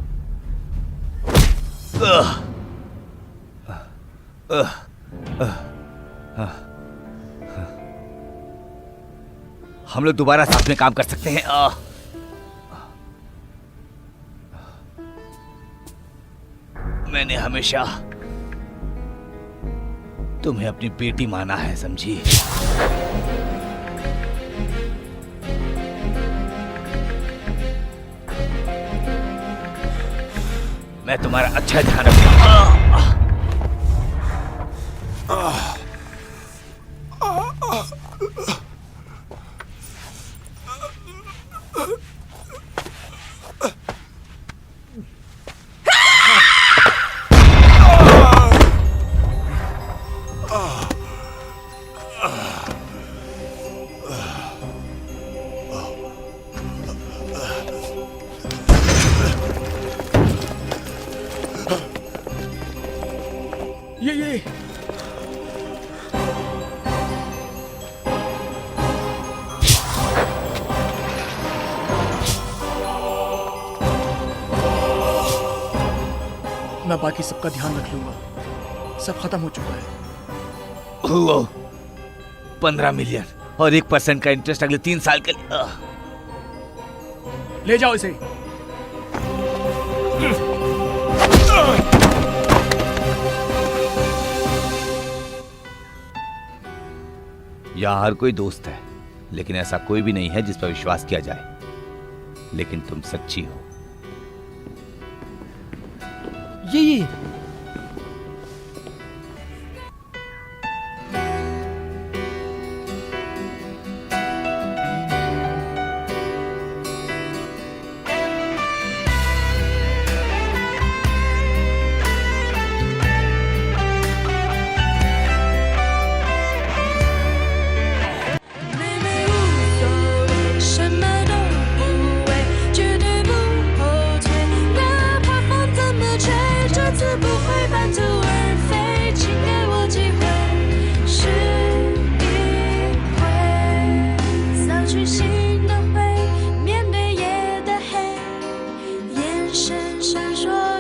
हम लोग दोबारा साथ में काम कर सकते हैं। मैंने हमेशा तुम्हें अपनी बेटी माना है, समझी? मैं तुम्हारा अच्छा ध्यान रखूंगा। ये मैं बाकी सबका ध्यान रख लूंगा। सब खत्म हो चुका है। 15 मिलियन और 1% का इंटरेस्ट अगले 3 साल के लिए। ले जाओ इसे। यहाँ हर कोई दोस्त है, लेकिन ऐसा कोई भी नहीं है जिस पर विश्वास किया जाए। लेकिन तुम सच्ची हो। ये 传说。